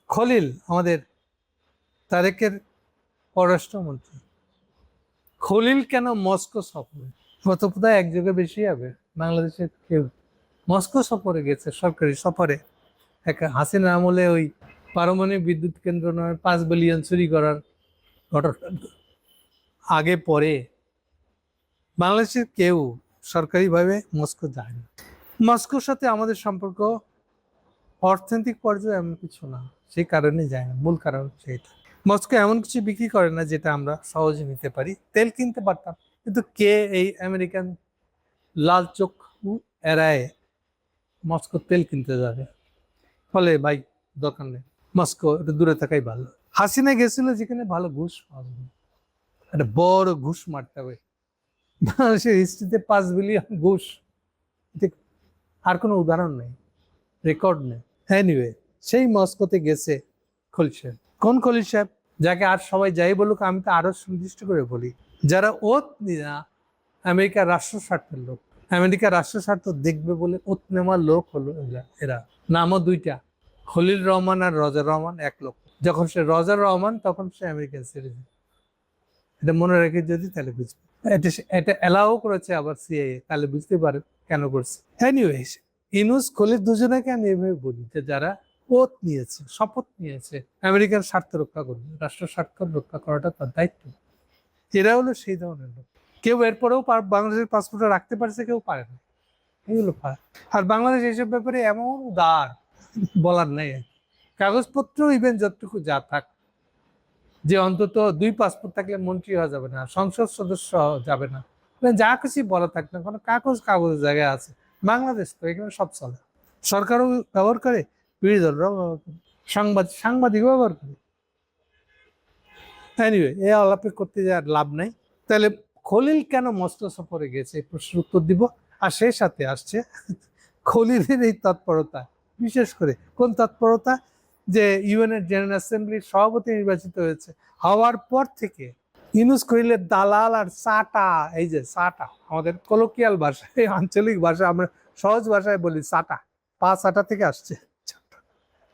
খলিল আমাদের তারেকের পররাষ্ট্রমন্ত্রী, খলিল কেন মস্কো সফরে? গত বোধহয় এক যুগে বেশি হবে বাংলাদেশের কেউ মস্কো সফরে গেছে, সরকারি সফরে। হাসিনা আমলে ওই পারমাণবিক বিদ্যুৎ কেন্দ্র নয় 5 বিলিয়ন চুরি করার ঘটনা আগে পরে বাংলাদেশের কেউ সরকারিভাবে মস্কো যায় না। মস্কোর সাথে আমাদের সম্পর্ক অর্থনৈতিক পর্যায়ে এমন কিছু না, সেই কারণে যায় না। মূল কারণ সেইটা, মস্কো এমন কিছু বিক্রি করে না যেটা আমরা সহজে নিতে পারি। তেল কিনতে পারতাম, কিন্তু কে এই আমেরিকান লাল চোখ এড়ায় মস্কো তেল কিনতে যাবে? ফলে ভাই দরকার নেই, মস্কো একটু দূরে থাকাই ভালো। হাসিনা গেছিল যেখানে ভালো ঘুষ পাওয়া যাবে, একটা বড় ঘুষ মারতে হবে। বাংলাদেশের হিস্ট্রিতে 5 বিলিয়ন ঘুষ, আর কোনো উদাহরণ নেই, রেকর্ড নেই। এনিওয়ে, সেই মস্কোতে গেছে খলিল সাহেব। কোন খলিল সাহেব? যাকে আর সবাই যাই বলুক, আমি তো আরো সুনির্দিষ্ট করে বলি, যারা ওত না আমেরিকার রাষ্ট্র স্বার্থের লোক, আমেরিকার রাষ্ট্র স্বার্থ দেখবে বলে ওত নেওয়ার লোক হলো এরা। নামও দুইটা, খলিল রহমান আর রজার রহমান এক লোক। যখন সে রজার রহমান তখন সে আমেরিকান সিটিজেন। এটা মনে রেখে যদি তাহলে বুঝবে। এটা অ্যালাও করেছে আবার সিআইএ, তাহলে বুঝতে পারে কেন করছে। এনিওয়েজ, ইউনূস খলিল দুজনকে আমি এভাবে বলি যে যারা ওত নিয়েছে, শপথ নিয়েছে আমেরিকান স্বার্থ রক্ষা করবে, রাষ্ট্র স্বার্থ রক্ষা করাটা তার দায়িত্ব। এরা হলো সেই ধরনের লোক। কেউ এরপরেও বাংলাদেশের পাসপোর্টে রাখতে পারছে, কেউ পারে না। এইগুলো আর বাংলাদেশ এইসব ব্যাপারে এমন উদার, বলার নেই। কাগজপত্র ইভেন যতটুকু যা থাক, যে অন্তত 2 পাসপোর্ট থাকলে মন্ত্রী হওয়া যাবে না, সংসদ সদস্য যাবে না, যা কিছু বলা থাক না, কোনো কাগজের জায়গায় আছে। বাংলাদেশ তো এখানে সব চলে, সরকারও ব্যবহার করে, বিরোধী দলরাও ব্যবহার করে, সাংবাদিকও ব্যবহার করে। এনিওয়ে, এ আলাপে করতে যাওয়ার লাভ নাই। তাহলে খলিল কেন মস্কো সফরে গেছে, এই প্রশ্নের উত্তর দিব। আর সেই সাথে আসছে খলিলের এই তৎপরতা, বিশেষ করে কোন তৎপরতা, যে ইউএনের জেনারেল অ্যাসেম্বলির সভাপতি নির্বাচিত হয়েছে, হওয়ার পর থেকে ইউনূস খলিলের দালাল আর চাটা, এই যে চাটা আমাদের কলোকিয়াল ভাষায়, আঞ্চলিক ভাষায় আমরা সহজ ভাষায় বলি চাটা, 5 আটা থেকে আসছে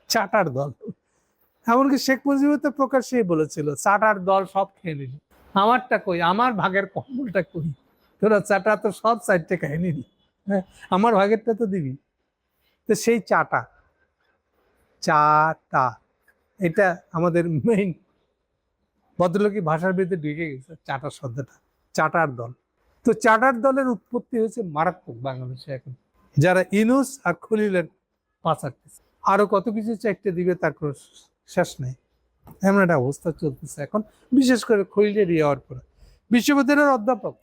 চাটার দল। এমনকি শেখ মুজিবুর তো প্রকাশ্যেই বলেছিল, চাটার দল সব খেয়ে নিল, আমারটা কই, আমার ভাগের কম্বলটা কই, তোরা চাটা তো সব সাইডটা খেয়ে নিলি, হ্যাঁ আমার ভাগেরটা তো দিবি। তো সেই চাটা এটা আমাদের মেইন ভদ্রলোকী ভাষার ভিতরে ঢুকে গেছে, চাটা শব্দটা, চাটার দল। তো চাটার দলের উৎপত্তি হয়েছে মারাত্মক বাংলাদেশে এখন, যারা ইউনূস আর খলিলের পাচারতেছে। আরো কত কিছু চাইতে দিবে তার কোনো শেষ নেই। এমন একটা অবস্থা চলতেছে এখন, বিশেষ করে খলিলের হওয়ার পরে। বিশ্ববিদ্যালয়ের অধ্যাপক,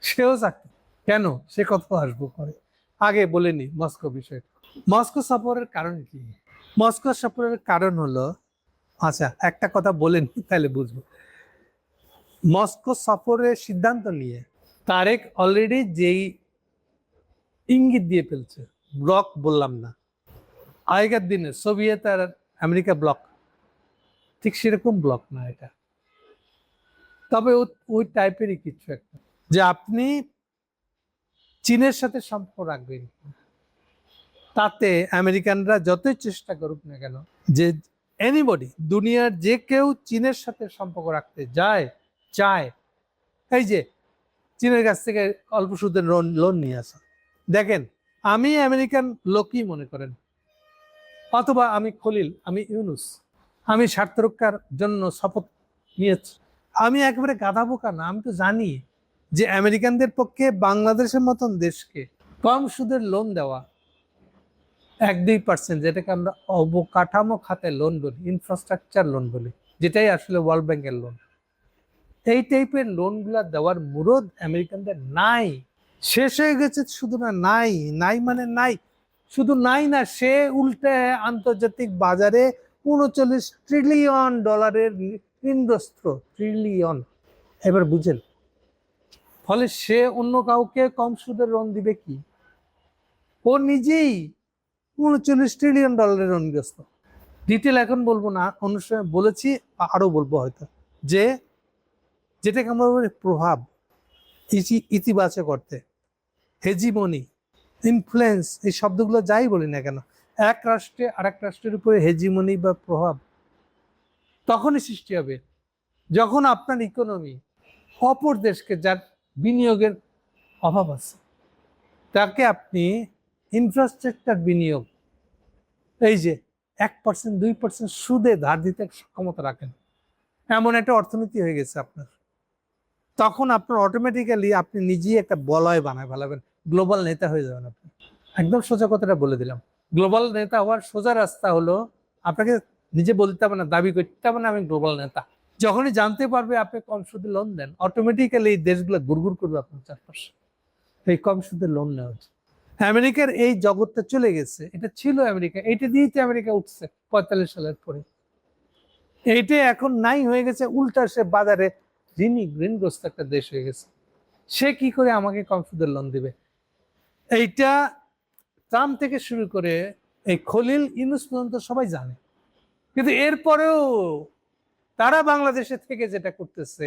সেও চাকরি কেন, সে কথা আসবো পরে। আগে বলে নি মস্কো বিষয়। মস্কো সফরের কারণ কি? মস্কো সফরের কারণ হলো, আচ্ছা একটা কথা বলেন তাহলে বুঝবো। মস্কো সফরের সিদ্ধান্ত নিয়ে তারেক অলরেডি যেই ইঙ্গিত দিয়ে ফেলছে, ব্লক বললাম না, আগেকার দিনে সোভিয়েত আর আমেরিকা ব্লক, ঠিক সেরকম ব্লক না এটা, তবে ওই টাইপেরই কিছু একটা, যে আপনি চীনের সাথে সম্পর্ক রাখবেন, তাতে আমেরিকানরা যতই চেষ্টা করুক না কেন, যে এনিবডি, দুনিয়ার যে কেউ চীনের সাথে সম্পর্ক রাখতে চায়, এই যে চীনের কাছ থেকে অল্প সুদের লোন নিয়ে আসা। দেখেন, আমি আমেরিকান লোকই মনে করেন, অথবা আমি খলিল, আমি ইউনূস, আমি স্বার্থ রক্ষার জন্য শপথ নিয়েছি, আমি একেবারে গাধা বোকা না। আমি তো জানি যে আমেরিকানদের পক্ষে বাংলাদেশের মতন দেশকে কম সুদের লোন দেওয়া, 1-2%, যেটাকে আমরা অবকাঠামো খাতে লোন বলি, ইনফ্রাস্ট্রাকচার লোন বলি, যেটাই আসলে ওয়ার্ল্ড ব্যাংকের লোন, এই টাইপের লোনগুলা দেওয়ার মুরদ আমেরিকানদের নাই, শেষ হয়ে গেছে। শুধু না নাই মানে নাই, শুধু নাই না, সে উল্টে আন্তর্জাতিক বাজারে 39 ট্রিলিয়ন ডলারের ঋণগ্রস্ত, ট্রিলিয়ন। এবার বুঝেন, ফলে সে অন্য কাউকে কম সুদের লোন দিবে কি? ও নিজেই 39 ট্রিলিয়ন ডলারের ঋণগ্রস্ত। ডিটেল এখন বলবো না, অন্য সময় বলেছি, আরো বলবো হয়তো, যে যেটাকে আমরা বলি প্রভাব, ইতিবাচক অর্থে, হেজিমনি, ইনফ্লুয়েন্স, এই শব্দগুলো যাই বলি না কেন, এক রাষ্ট্রে আরেক রাষ্ট্রের উপরে হেজিমনি বা প্রভাব তখনই সৃষ্টি হবে যখন আপনার ইকোনমি অপর দেশকে, যার বিনিয়োগের অভাব আছে, তাকে আপনি ইনফ্রাস্ট্রাকচার বিনিয়োগ, এই যে 1% 2% সুদে ধার দিতে সক্ষমতা রাখেন, এমন একটা অর্থনীতি হয়ে গেছে আপনার, তখন আপনার অটোমেটিক্যালি আপনি নিজেই একটা বলয় বানায় ফেলাবেন, গ্লোবাল নেতা হয়ে যাবেন আপনি। একদম সোজা কথাটা বলে দিলাম। গ্লোবাল নেতা হওয়ার সোজা রাস্তা হলো, আপনাকে নিজে বলতে হবে না, দাবি করতে হবে না আমি গ্লোবাল নেতা। যখনই জানতে পারবে আপনি কম সুদে লোন দেন, অটোমেটিক্যালি এই দেশগুলো গুড়গুড় করবে আপনার চারপাশে, এই কম সুদে লোন নেওয়া হচ্ছে। আমেরিকার এই জগৎটা চলে গেছে, এটা ছিল আমেরিকা, এইটা দিয়েই তো আমেরিকা উঠছে 45 সালের পরে। এইটা এখন নাই হয়ে গেছে, উল্টা সে বাজারে ঋণগ্রস্ত একটা দেশ হয়ে গেছে। সে কি করে আমাকে কম সুদের লোন দিবে? এইটা ট্রাম্প থেকে শুরু করে এই খলিল ইউনূস পর্যন্ত সবাই জানে, কিন্তু এরপরেও তারা বাংলাদেশে থেকে যেটা করতেছে,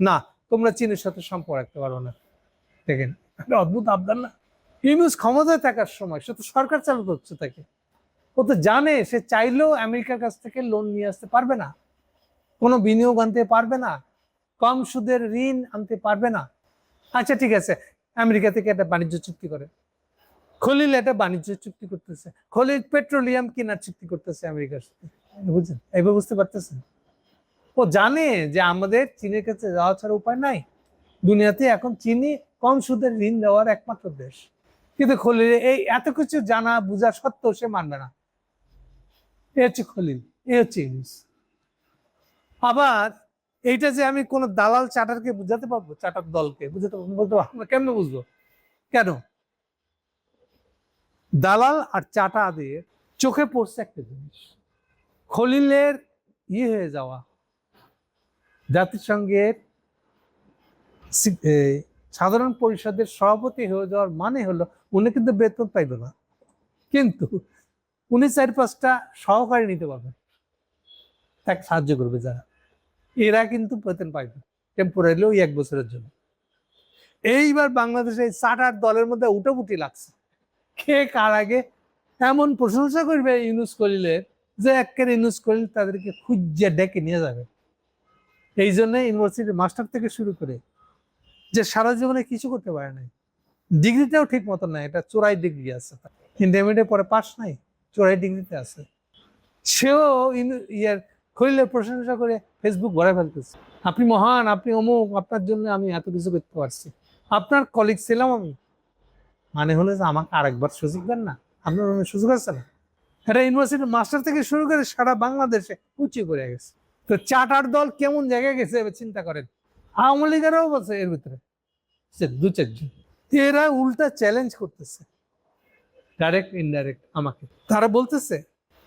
না তোমরা চীনের সাথে সম্পর্ক রাখতে পারো না। দেখেন একটা অদ্ভুত আবদার না? ইউনূস ক্ষমতায় থাকার সময় সে তো সরকার চালাতে হচ্ছে তাকে, ও তো জানে সে চাইলেও আমেরিকার কাছ থেকে লোন নিয়ে আসতে পারবে না, কোনো বিনিয়োগ আনতে পারবে না, কম সুদের ঋণ আনতে পারবে না। আচ্ছা ঠিক আছে, আমেরিকা থেকে একটা বাণিজ্য চুক্তি করে, খলিল একটা বাণিজ্য চুক্তি করতেছে, খলিল পেট্রোলিয়াম কেনার চুক্তি করতেছে আমেরিকার সাথে, বুঝছেন? এইভাবে বুঝতে পারতেছেন? ও জানে যে আমাদের চীনের কাছে যাওয়া ছাড়া উপায় নাই, দুনিয়াতে এখন চীনই কম সুদের ঋণ দেওয়ার একমাত্র দেশ, কিন্তু খলিল এই এত কিছু জানা বোঝা সত্ত্বেও সে মানবে না। এ হচ্ছে খলিল, এ হচ্ছে ইউনূস। আবার এইটা যে আমি কোন দালাল চাটারকে বুঝাতে পারবো, চাটার দলকে বুঝাতে পারবো, বলতে আমরা কেমনে বুঝবো? কেন? দালাল আর চাটাদের চোখে পড়ছে একটা জিনিস, খলিলের হয়ে যাওয়া, জাতিসংঘের সাধারণ পরিষদের সভাপতি হয়ে যাওয়ার মানে হলো উনি কিন্তু বেতন পাইবে না, কিন্তু উনি 4-5টা সহকারী নিতে পারবেন, তাকে সাহায্য করবে যারা, এরা কিন্তু বেতন পাইবে টেম্পোরারি ওই 1 বছরের জন্য। এইবার বাংলাদেশে এই চাটার দলের মধ্যে উঠোপুটি লাগছে, কে কার আগে এমন প্রশংসা করবে ইউনূস খলিলের যে একের ইউনূস খলিল তাদেরকে খুঁজে ডেকে নিয়ে যাবে। এই জন্য ইউনিভার্সিটির মাস্টার থেকে শুরু করে যে সারা জীবনে কিছু করতে পারে নাই, ডিগ্রিটাও ঠিক মতো নাই, এটা চোরাই ডিগ্রি আছে, ইন্টারমিডিয়েট পরে পাস নাই, চোরাই ডিগ্রিতে আছে, সেও খলিলের প্রশংসা করে ফেসবুক ভরে ফেলতেছে, আপনি মহান, আপনি অমুক, আপনার জন্য আমি এত কিছু করতে পারছি, আপনার কলিগ ছিলাম আমি, মানে হলো যে আমাকে আরেকবার সুযোগ দেন না, আপনার সুযোগ আছে না? এটা ইউনিভার্সিটির মাস্টার থেকে শুরু করে সারা বাংলাদেশে উঁচু করে গেছে। তো চাটার দল কেমন জায়গায় গেছে এবার চিন্তা করেন। আওয়ামী লীগেরাও বলছে এর ভিতরে 2-4 জন, এরা উল্টা চ্যালেঞ্জ করতেছে ডাইরেক্ট ইনডাইরেক্ট আমাকে। তারা বলতেছে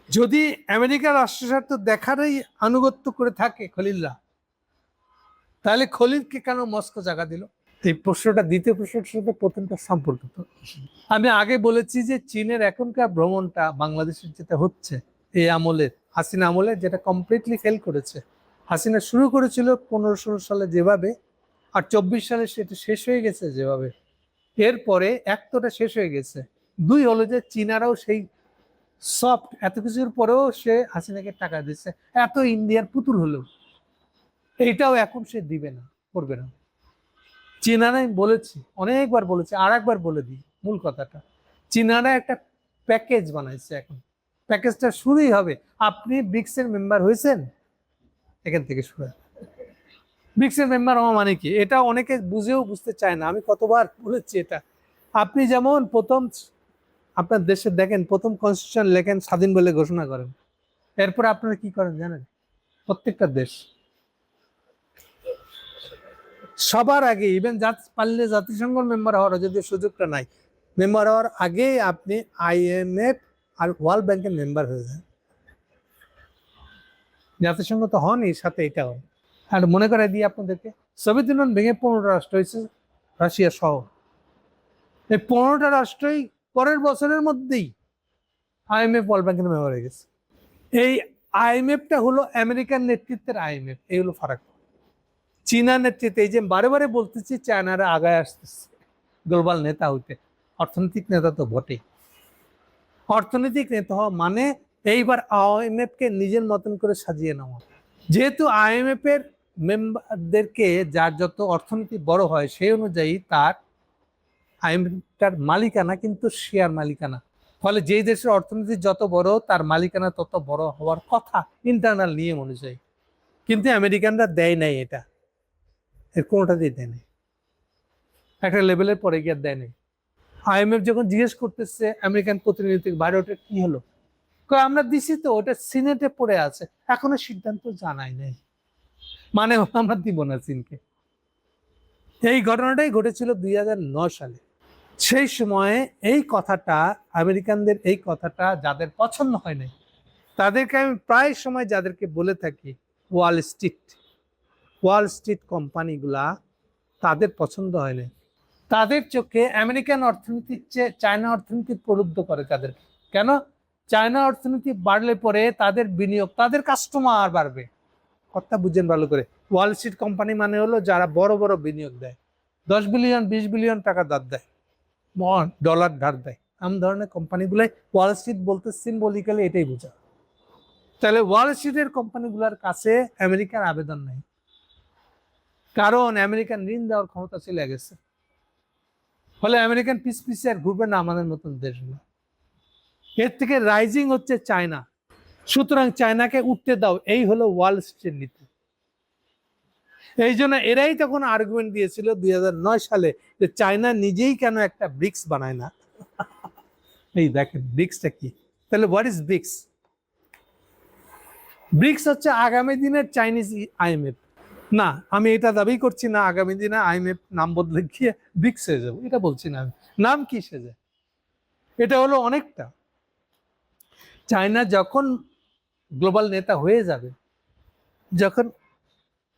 যদি আমেরিকার রাষ্ট্রস্বার্থ দেখারই আনুগত্য করে থাকে খলিলরা, তাহলে খলিলকে কেন মস্কো জায়গা দিল? এই প্রশ্নটা দ্বিতীয় প্রশ্নের সাথে প্রথমটা সম্পর্কিত। আমি আগে বলেছি যে চীনের এখনকার ভ্রমণটা বাংলাদেশের যেটা হচ্ছে এই আমলের, হাসিনা আমলের, যেটা কমপ্লিটলি ফেল করেছে। হাসিনা শুরু করেছিল 15-16 সালে যেভাবে, আর 24 সালে সেটা শেষ হয়ে গেছে যেভাবে, এরপরে এক তোটা শেষ হয়ে গেছে, 2 হলো যে চীনারাও সেই সফট, এত কিছুর পরেও সে হাসিনাকে টাকা দিচ্ছে, এত ইন্ডিয়ার পুতুল হলেও এইটাও এখন সে দিবে না, করবে না। চীনারা, আমি বলেছি অনেকবার বলেছি, আর একবার বলে দিই মূল কথাটা, চীনারা একটা প্যাকেজ বানাইছে, এখন প্যাকেজটা শুরুই হবে, আপনি ব্রিক্সের মেম্বার হয়েছেন, এখান থেকে শুরু। ব্রিক্সের মেম্বার হওয়া মানে কি, এটা অনেকে বুঝেও বুঝতে চায় না, আমি কতবার বলেছি এটা। আপনি যেমন প্রথম আপনার দেশে দেখেন প্রথম কনস্টিটিউশন লেখেন, স্বাধীন বলে ঘোষণা করেন, এরপরে আপনারা কি করেন জানেন? প্রত্যেকটা দেশ সবার আগে, ইভেন পারলে জাতিসংঘ মেম্বার হওয়ার যদি সুযোগটা নাই, মেম্বার হওয়ার আগে আপনি IMF আর ওয়ার্ল্ড ব্যাংকের মেম্বার হয়ে যান। জাতিসংঘ তো হনই, সাথে এটাও। আর মনে করে দিই আপনাদেরকে, সোভিয়েত ইউনিয়ন ভেঙে 15টা রাষ্ট্র হয়েছে, রাশিয়া সহ। এই 15টা রাষ্ট্রই পরের বছরের মধ্যেই IMF ওয়ার্ল্ড ব্যাংকের মেম্বার হয়ে গেছে। এই IMFটা হলো আমেরিকান নেতৃত্বের IMF, এই হলো ফারাক। চীনা নেতৃত্বে, এই যে বারে বারে বলতেছি চায়নারা আগায় আসতেছে গ্লোবাল নেতা হইতে, অর্থনৈতিক নেতা তো বটে। অর্থনৈতিক নেতা হওয়া মানে এইবার IMF কে নিজের মতন করে সাজিয়ে নেওয়া, যেহেতু আইএমএফ এর মেম্বারদেরকে যার যত অর্থনীতি বড় হয় সেই অনুযায়ী তার আইএমএফটার মালিকানা কিন্তু শেয়ার মালিকানা, ফলে যেই দেশের অর্থনীতি যত বড় তার মালিকানা তত বড় হওয়ার কথা ইন্টারনাল নিয়ম অনুযায়ী। কিন্তু আমেরিকানরা দেয় নাই, এটা এর কোনোটাতেই দেয় নাই, একটা লেভেলের পরে গিয়ে দেয় নাই। আইএমএফ যখন জিজ্ঞেস করতেছে আমেরিকান প্রতিনিধি বাইরে, ওটা কি হলো, আমরা দিছি তো, ওটা সিনেটে পড়ে আছে, এখনো সিদ্ধান্ত জানাই নাই, মানে আমরা দিব না চীনকে। এই ঘটনাটাই ঘটেছিল 2009 সালে। সেই সময়ে এই কথাটা আমেরিকানদের, এই কথাটা যাদের পছন্দ হয় নাই তাদেরকে আমি প্রায় সময় যাদেরকে বলে থাকি, ওয়াল স্ট্রিট কোম্পানিগুলা তাদের পছন্দ হয় না। তাদের চোখে আমেরিকান অর্থনীতির চেয়ে চায়না অর্থনীতি প্রলুব্ধ করে তাদেরকে। কেন? চায়না অর্থনীতি বাড়লে পরে তাদের বিনিয়োগ, তাদের কাস্টমার বাড়বে। কথা বুঝেন ভালো করে। ওয়াল স্ট্রিট কোম্পানি মানে হলো যারা বড় বড় বিনিয়োগ দেয়, 10 বিলিয়ন 20 বিলিয়ন টাকা ধার দেয়, ডলার ধার দেয়, এমন ধরনের কোম্পানিগুলাই ওয়াল স্ট্রিট বলতে সিম্বলিক্যালি এটাই বোঝা। তাহলে ওয়াল স্ট্রিটের কোম্পানিগুলোর কাছে আমেরিকার আবেদন নাই, কারণ আমেরিকান ঋণ দেওয়ার ক্ষমতা চলে গেছে। ফলে আমেরিকান পিছে আর ঘুরবে না আমাদের মতন দেশগুলো। এর থেকে রাইজিং হচ্ছে চায়না, সুতরাং চায়নাকে উঠতে দাও, এই হলো ওয়াল স্ট্রিটের নীতি। এই জন্য এরাই তখন আর্গুমেন্ট দিয়েছিল 2009 সালে যে চায়না নিজেই কেন একটা ব্রিক্স বানায় না। এই দেখেন ব্রিক্সটা কি। তাহলে হোয়াট ইজ ব্রিক্স? ব্রিক্স হচ্ছে আগামী দিনের চাইনিজ আইএমএফ। না, আমি এটা দাবি করছি না আগামী দিনে আইএমএফ নাম বদলে গিয়ে ব্রিক্স হয়ে যাবো, এটা বলছি না আমি। নাম কি সেজে, এটা হলো অনেকটা, চায়না যখন গ্লোবাল নেতা হয়ে যাবে, যখন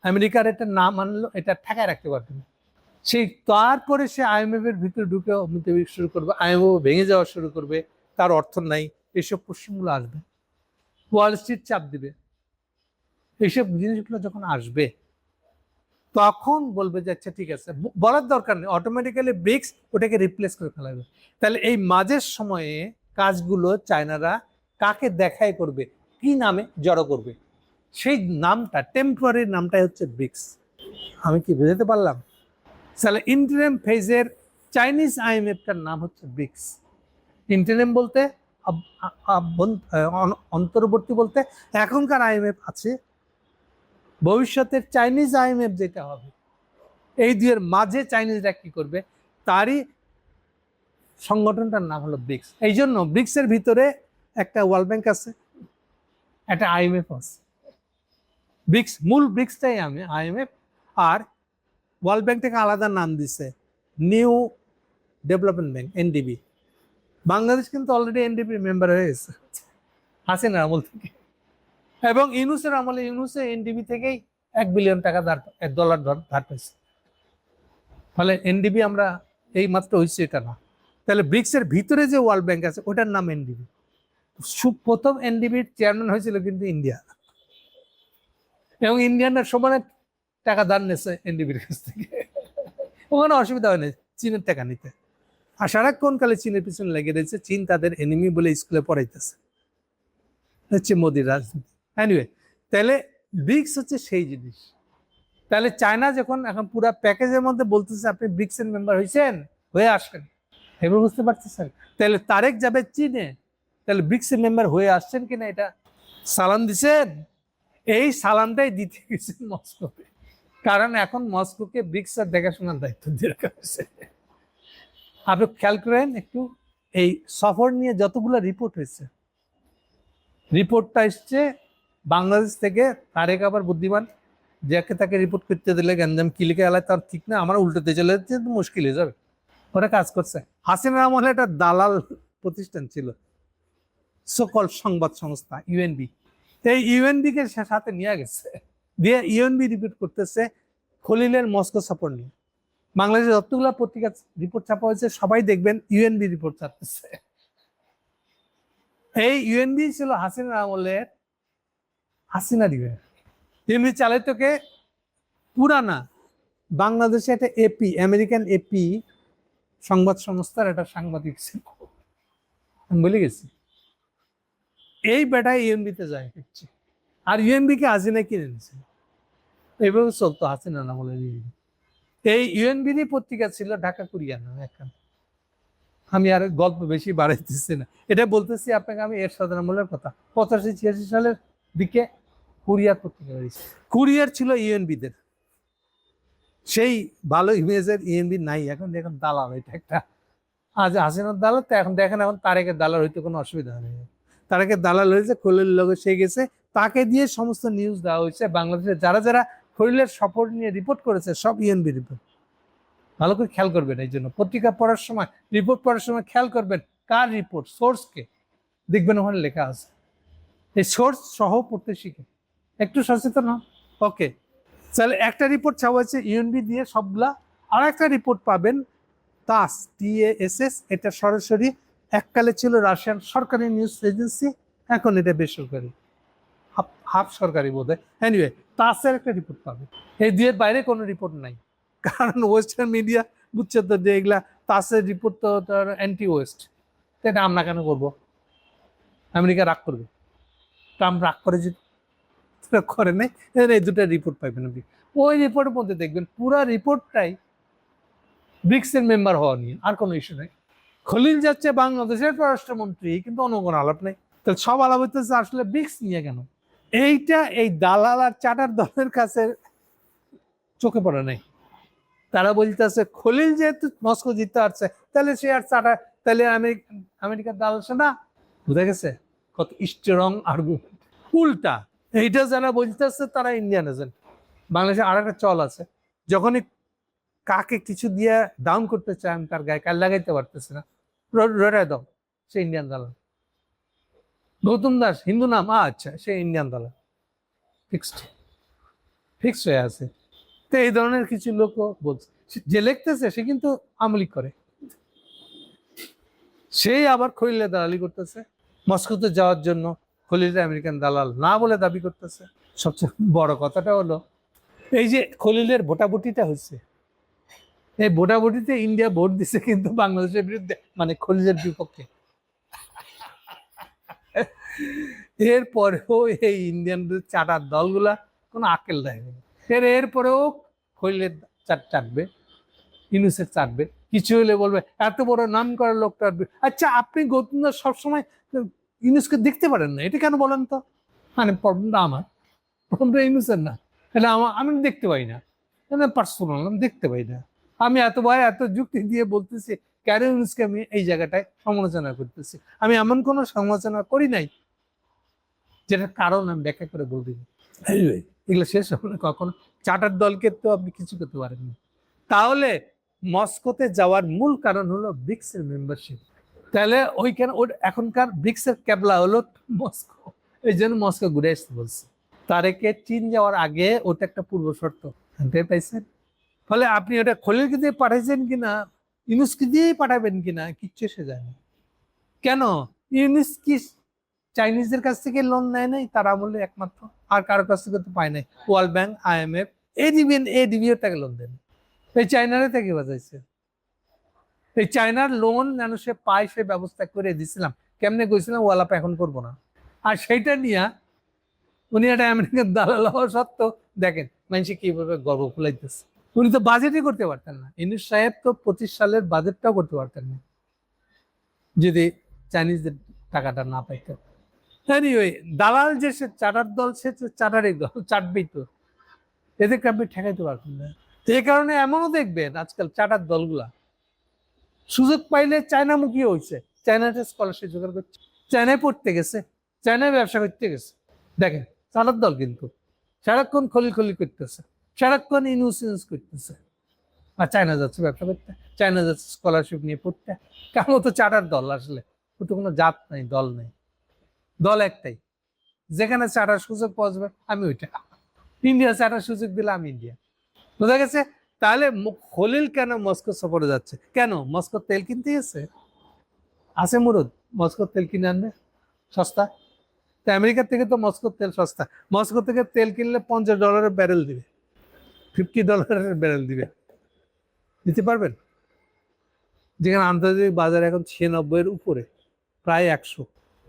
আমেরিকার এটা নাম আনলো, এটা ঠেকায় রাখতে পারবে না, সেই তারপরে সে আইএমএফ এর ভিতরে ঢুকে শুরু করবে, আইএমএফ ভেঙে যাওয়া শুরু করবে, তার অর্থ নাই, এসব প্রশ্নগুলো আসবে, ওয়াল স্ট্রিট চাপ দিবে। এইসব জিনিসগুলো যখন আসবে তখন বলবে যে আচ্ছা ঠিক আছে, বলার দরকার নেই, অটোমেটিক্যালি ব্রিক্স ওটাকে রিপ্লেস করে ফেলাবে। তাহলে এই মাঝের সময়ে কাজগুলো চায়নারা কাকে দেখায় করবে, কি নামে জড়ো করবে, সেই নামটা, টেম্পোরারি নামটাই হচ্ছে ব্রিক্স। আমি কি বুঝাতে পারলাম? তাহলে ইন্টারিম ফেজের চাইনিজ আইএমএফটার নাম হচ্ছে ব্রিক্স। ইন্টারিম বলতে অন্তর্বর্তী বলতে এখনকার আইএমএফ আছে, ভবিষ্যতের চাইনিজ আইএমএফ যেটা হবে, এই দুয়ের মাঝে চাইনিজরা কি করবে, তারই সংগঠনটার নাম হলো ব্রিক্স। এই জন্য ব্রিক্সের ভিতরে একটা ওয়ার্ল্ড ব্যাংক আছে, একটা আইএমএফ আছে। ব্রিক্স, মূল ব্রিক্সটাই আইএমএফ, আর ওয়ার্ল্ড ব্যাংক থেকে আলাদা নাম দিছে new development bank, NDB. Bangladesh কিন্তু অলরেডি এনডিবির মেম্বার হয়ে গেছে হাসিনার আমল থেকে, এবং ইউনুসের আমলে ইউনুসে এনডিবি থেকেই $1 বিলিয়ন ডলার ধার পেয়েছে। ফলে এনডিবি আমরা এই মাত্র হয়েছে এটা না। তাহলে ব্রিক্সের ভিতরে যে ওয়ার্ল্ড ব্যাংক আছে ওটার নাম এনডিবি। প্রথম এনডিবির চেয়ারম্যান হয়েছিল কিন্তু ইন্ডিয়া, এবং ইন্ডিয়ানরা সমানে টাকা ধার নিয়েছে এনডিবির কাছ থেকে, ওখানে অসুবিধা হয় না চীনের টাকা নিতে। আর সারাক্ষণ কালে চীনের পিছনে লেগে রয়েছে, চীন তাদের এনিমি বলে স্কুলে পড়াইতেছে, হচ্ছে মোদির রাজনীতি। এনিওয়ে, তাহলে ব্রিক্স হচ্ছে সেই জিনিস। তাহলে চায়না যখন এখন পুরো প্যাকেজের মধ্যে বলতেছে আপনি ব্রিক্সের মেম্বার হয়েছেন, হয়ে আসেন, এবার বুঝতে পারতেছেন? তাহলে তারেক যাবে চীনে, তাহলে ব্রিক্সের মেম্বার হয়ে আসছেন কিনা এটা সালাম দিছেন। এই সালামটাই দিতে গেছেন মস্কোতে, কারণ এখন মস্কোকে ব্রিক্স আর দেখাশোনার দায়িত্ব দিয়ে রাখা হয়েছে। আপনি খেয়াল করেন একটু, এই সফর নিয়ে যতগুলো রিপোর্ট হয়েছে, রিপোর্টটা এসছে বাংলাদেশ থেকে। তারেক আবার বুদ্ধিমান, যাকে তাকে রিপোর্ট করতে দিলে গ্যাঞ্জাম কি লিখে এলায় তার ঠিক না, আমার উল্টোতে চলে যাচ্ছে, মুশকিল হয়ে যাবে। ওরা কাজ করছে। হাসিনার আমলে একটা দালাল প্রতিষ্ঠান ছিল, সকল সংবাদ সংস্থা ইউএনবি, এই ইউএনবি কে সাথে নিয়ে গেছে, দিয়ে ইউএনবি রিপোর্ট করতেছে খলিলের মস্কো সফর নিয়ে। বাংলাদেশে যতগুলো পত্রিকা রিপোর্ট ছাপা হয়েছে সবাই দেখবেন ইউএনবি রিপোর্ট ছাপতেছে। এই ইউএনবি ছিল হাসিনার আমলের হাসিনা ইউএনবি। ইউএনবি চালিতকে পুরানা বাংলাদেশে একটা এপি, আমেরিকান এপি সংবাদ সংস্থার একটা সাংবাদিক ছিল, আমি বলে গেছি। এই বেটায় ইউএনবিতে যায় হচ্ছে, আর ইউএনবি কে হাসিনা কিনে নিছে, এইভাবে চলতো হাসিনা না বলে। এই ইউএনবিরই পত্রিকা ছিল ঢাকা কুরিয়ার নামে একটা। আমি আর গল্প বেশি বাড়াইতেছি না, এটা বলতেছি আপনাকে আমি এরশাদ আমলের কথা। 85-86 সালের দিকে কুরিয়ার পত্রিকা বেরিয়েছে। কুরিয়ার ছিল ইউএনবিদের, সেই ভালো ইমেজের ইউএনবি নাই এখন। দেখুন দালাল, এটা একটা আজ হাসিনার দালাল। তো এখন দেখেন এখন তারেকের দালাল হইতে কোনো অসুবিধা নেই। তারেকের দালাল হয়েছে, খলিল লগে সে গেছে, তাকে দিয়ে সমস্ত নিউজ দেওয়া হয়েছে। বাংলাদেশে যারা যারা খলিলের সফর নিয়ে রিপোর্ট করেছে সব ইউএনবি রিপোর্ট। ভালো করে খেয়াল করবেন, এই জন্য পত্রিকা পড়ার সময়, রিপোর্ট পড়ার সময় খেয়াল করবেন কার রিপোর্ট, সোর্সকে দেখবেন ওখানে লেখা আছে। এই সোর্স সহ পড়তে শিখে একটু সচেতন হন। ওকে, তাহলে একটা রিপোর্ট চাওয়া হয়েছে ইউএনবি দিয়ে সবগুলা। আর একটা রিপোর্ট পাবেন তাস, TASS, এটা সরাসরি এককালে ছিল রাশিয়ান সরকারি নিউজ এজেন্সি, এখন এটা বেসরকারি, হাফ সরকারি বোধহয়। এনিওয়ে, তাসের একটা রিপোর্ট পাবে। এই দুয়ের বাইরে কোনো রিপোর্ট নাই, কারণ ওয়েস্টার্ন মিডিয়া বুঝছে তো যে এগুলা তাসের রিপোর্ট তো তার অ্যান্টি ওয়েস্ট। তো এটা আমরা কেন করবো? আমেরিকা রাগ করবে, ট্রাম্প রাগ করে যে করে নাই, এই দুটো রিপোর্ট পাইবেন আপনি। ওই রিপোর্টের মধ্যে দেখবেন পুরো রিপোর্টটাই ব্রিক্সের মেম্বার হওয়া নিয়ে, আর কোনো ইস্যু নেই। খলিল যাচ্ছে বাংলাদেশের পররাষ্ট্রমন্ত্রী, কিন্তু অন্য কোনো আলাপ নেই। তো সব আলাপ হইতেছে আসলে ব্রিক্স নিয়ে কেন? এইটা এই দালাল আর চাটার দলের কাছে চোখে পড়ে নাই। তারা বলতেছে খলিল যেহেতু মস্কো জিততে পারছে, তাহলে সে আর চাটা, তাহলে আমেরিকার দালাল সে না। বুঝা গেছে কত স্ট্রং আর্গুমেন্ট। উল্টা এইটা যারা বলতেছে তারা ইন্ডিয়ান এজেন্ট। বাংলাদেশে আর একটা চল আছে, যখনই কাকে কিছু দিয়ে ডাউন করতে চান তার গায়ে কাল লাগাইতে পারতেছে না, রটায় দাও, সে ইন্ডিয়ান দালাল। গৌতম দাস হিন্দু নাম, আচ্ছা সে ইন্ডিয়ান দালাল, ফিক্সড হয়ে আছে। তো এই ধরনের কিছু লোকও বলছে, যে লিখতেছে সে কিন্তু আমলিক করে, সেই আবার খলিলের দালালি করতেছে। মস্কোতে যাওয়ার জন্য খলিল আমেরিকান দালাল না বলে দাবি করতেছে। সবচেয়ে বড় কথাটা হলো এই যে খলিলের ভোটাভুটিটা হচ্ছে, এই ভোটাভুটিতে ইন্ডিয়া ভোট দিছে কিন্তু বাংলাদেশের বিরুদ্ধে, মানে খলিলের বিপক্ষে। এরপরেও এই ইন্ডিয়ান চাটার দলগুলা কোনো আকেল দেয়নি। এরপরেও খলিলের চাটবে, ইউনুসের চাটবে, কিছু হলে বলবে এত বড় নাম করা লোকটা। আচ্ছা, আপনি গৌতম দাস সবসময় ইউনুসকে দেখতে পারেন না, এটা কেন বলেন তো? মানে প্রবলেমটা আমার, প্রবলেমটা ইউনুসের না। তাহলে আমি দেখতে পাই না, পার্সোনাল আমি দেখতে পাই না। আমি এত যুক্তি দিয়ে বলতেছি কেন ইউনুসকে আমি এই জায়গাটায় সমালোচনা করতেছি। আমি এমন কোনো সমালোচনা করি নাই যেটার কারণ আমি ব্যাখ্যা করে বলতে। এগুলো শেষ হবে না কখনো। চার্টার দলকে তো আপনি কিছু করতে পারেননি। তাহলে মস্কোতে যাওয়ার মূল কারণ হলো ব্রিক্সের মেম্বারশিপ। তাহলে ওইখানে ওর এখনকার ব্রিক্সের ক্যাবলা হলো মস্কো, এই জন্য মস্কো ঘুরে আসতে বলছে। তারেকে চীন যাওয়ার আগে ওটা একটা পূর্ব শর্ত পাইছেন। ফলে আপনি ওটা খলিলকে দিয়ে পাঠাইছেন কিনা, ইউনুসকে দিয়েই পাঠাবেন কিনা কিচ্ছু এসে যায় না। কেন? ইউনুস কি চাইনিজদের কাছ থেকে লোন নেয় নাই তার আমলে একমাত্র? আর কারোর কাছ থেকে তো পায় নাই। ওয়ার্ল্ড ব্যাংক, IMF, এডিবিও তাকে লোন দেন। এই চায়নারে থেকে বাজাইছে। এই চায়নার লোন যেন সে পায় সে ব্যবস্থা করে দিছিলাম। কেমনে গেছিলাম ওয়ালাপ এখন করবো না। আর সেইটা নিয়ে উনি একটা আমেরিকান দালাল হওয়া সত্ত্বেও দেখেন মানুষে কিভাবে গর্ব ফুলাইতেছে। উনি তো বাজেটই করতে পারতেন না। ইউনুস সাহেব তো 25 সালের বাজেটটাও করতে পারতেন না যদি চাইনিজদের টাকাটা না পাইতেন। এনিওয়ে, দালাল যে সে চাটার দল, সে চাটারই দল, চাটবেই তো, এদেরকে আপনি ঠেকাইতে পারবেন না। এই কারণে এমনও দেখবেন আজকাল চাটার দলগুলা সুযোগ পাইলে চায়নামুখী হয়েছে, চায়নাতে স্কলারশিপ জোগাড় করছে, চায়নায় পড়তে গেছে, চায়নায় ব্যবসা করতে গেছে। দেখেন চাটার দল কিন্তু সারাক্ষণ খলি করতেছে, সারাক্ষণ ইউনুস করতেছে, আর চায়না যাচ্ছে ব্যবসা করতে, চায়না যাচ্ছে স্কলারশিপ নিয়ে পড়তে। কেমন তো চাটার দল আসলে, ও তো কোনো জাত নেই, দল নেই, দল একটাই, যেখানে চাটার সুযোগ পাওয়া যাবে আমি ওইটা। ইন্ডিয়া চাটার সুযোগ দিলে আমি ইন্ডিয়া। বোঝা গেছে? তাহলে খলিল কেন মস্কো সফরে যাচ্ছে? কেন? মস্কোর তেল কিনতে গেছে, আছে মুরুদ, মস্কোর তেল কিনে আনবে সস্তা। তো আমেরিকার থেকে তো মস্কোর তেল সস্তা। মস্কো থেকে তেল কিনলে $50 ব্যারেল দিবে, $50 ব্যারেল দিবে, দিতে পারবেন? যেখানে আন্তর্জাতিক বাজার এখন 96 উপরে, প্রায় 100।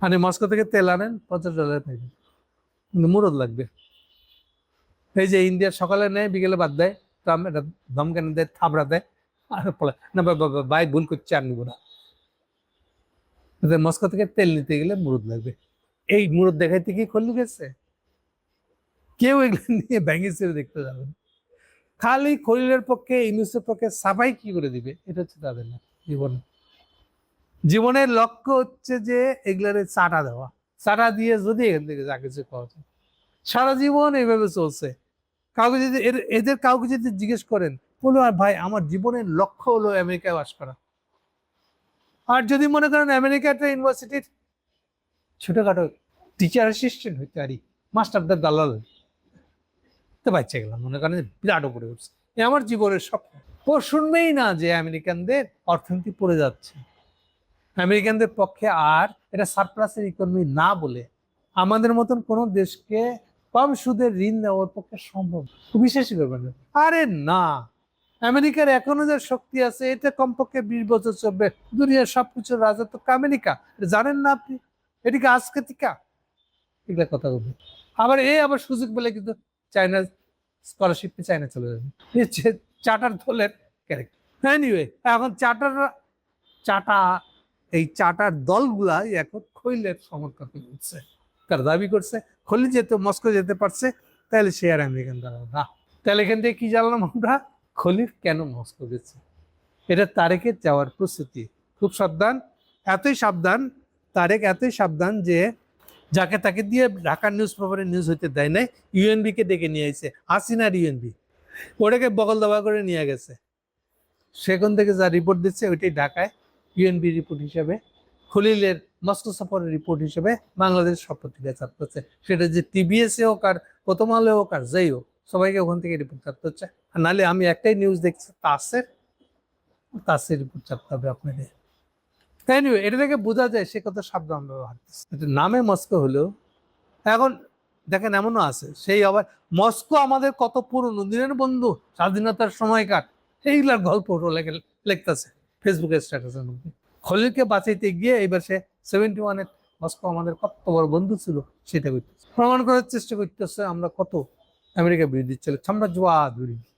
মানে মস্কো থেকে তেল আনেন $50 পাইবেন, কিন্তু মুরদ লাগবে। এই যে ইন্ডিয়ার সকালে নেয় বিকেলে বাদ দেয়, ট্রাম্প এটা ধমকানি দেয়, থাবড়া দেয়, আর বলে না ভাই ভুল করছে আর নিব না। মস্কো থেকে তেল নিতে গেলে মুরদ লাগবে। এই মুরদ দেখাইতে কি খল্লু গেছে? কেউ এগুলো নিয়ে ভেঙে ছেড়ে দেখতে যাবেন। খালি খলিলের পক্ষে, ইউনূসের পক্ষে সাফাই কি করে দিবে, এটা হচ্ছে তাদের না জীবনের লক্ষ্য হচ্ছে যে এগুলার চাটা দেওয়া, চাটা দিয়ে যদি এখান থেকে যা কিছু পাওয়া যায়। সারা জীবন এইভাবে চলছে। কাউকে যদি এদের কাউকে যদি জিজ্ঞেস করেন, বলো আর ভাই আমার জীবনের লক্ষ্য হলো আমেরিকায় বাস করা। আর যদি মনে করেন আমেরিকা একটা ইউনিভার্সিটির ছোটখাটো টিচার অ্যাসিস্ট্যান্ট হইতে পারি, মাস্টারদের দালাল তো বাচ্চা গেলাম, মনে করেন বিরাট উপরে উঠছে, আমার জীবনের স্বপ্ন। ও শুনবেই না যে আমেরিকানদের অর্থনীতি পড়ে যাচ্ছে। আমেরিকানদের পক্ষে আর এটা সারপ্লাসের ইকোনমি না বলে আমাদের মতন কোন দেশকে কম সুদের ঋণ দেওয়ার পক্ষে সম্ভব, বিশ্বাসই করবেন না। আরে না, আমেরিকার এখনো যে শক্তি আছে এটা কমপক্ষে 20 বছর চলবে। দুনিয়ার সবকিছুর রাজত্ব আমেরিকা, জানেন না আপনি? এটিকে আজকে টিকা এগুলা কথা বলবে। আবার সুযোগ বলে কিন্তু চায়না স্কলারশিপ চায়না চলে যাবে, চার্টার দলের ক্যারেক্টার। এনিওয়ে, এখন এই চার্টার দলগুলা এখন খলিলের সমর্থন করছে, তার দাবি করছে খলিল যেহেতু মস্কো যেতে পারছে তাহলে সে আর আমেরিকান দাঁড়াবে না। তাহলে এখান থেকে কি জানলাম আমরা? খলিল কেন মস্কো গেছে, এটা তারেকের যাওয়ার প্রস্তুতি। খুব সাবধান, এতই সাবধান তারেক, এতই সাবধান যে যাকে তাকে দিয়ে ঢাকার নিউজ পেপারে নিউজ হইতে দেয় নাই, ইউএনবি কে ডেকে নিয়ে আসছে, হাসিনার ইউএনবি, ওটাকে বগল দাবা করে নিয়ে গেছে। সেখান থেকে যা রিপোর্ট দিচ্ছে ওইটাই ঢাকায় ইউএনবি রিপোর্ট হিসেবে, খলিলের মস্কো সফরের রিপোর্ট হিসেবে বাংলাদেশ সব পত্রিকায় ছাপতে হচ্ছে। সেটা যে টিবিএস হোক আর প্রথম আলো হোক আর যাই হোক, সবাইকে ওখান থেকে রিপোর্ট ছাপতে হচ্ছে। আর নাহলে আমি একটাই নিউজ দেখছি, তাসের রিপোর্ট ছাপতে হবে আপনাদের। এনিওয়ে, এটা থেকে বোঝা যায় সে কত সাবধান ব্যবহার করছে। নামে মস্কো হলেও এখন দেখেন এমনও আছে, সেই আবার মস্কো আমাদের কত পুরনো দিনের বন্ধু, স্বাধীনতার সময়কার, এইগুলার গল্প লিখতেছে ফেসবুকের স্ট্যাটাসের মধ্যে। খলিলকে বাঁচাইতে গিয়ে এবার সে 71-এ মস্কো আমাদের কত বড় বন্ধু ছিল সেটা করতেছে, প্রমাণ করার চেষ্টা করতেছে আমরা কত আমেরিকা বিরোধী ছিল, সাম্রাজ্যবাদ বিরোধী।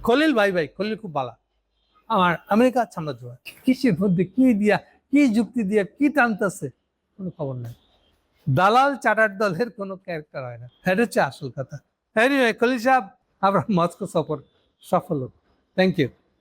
খলিল ভাই খলিল খুব ভালো, আমার আমেরিকা সাম্রাজ্যবাদ, কিসের মধ্যে কি দিয়া, কি যুক্তি দিয়া কি টানতেছে কোনো খবর নেই। দালাল চার্টার দলের কোনো ক্যারেক্টার হয় না, এটা হচ্ছে আসল কথা। এনিওয়ে, খলিল সাহেব, আমরা মস্কো সফর সফল হোক। Thank you.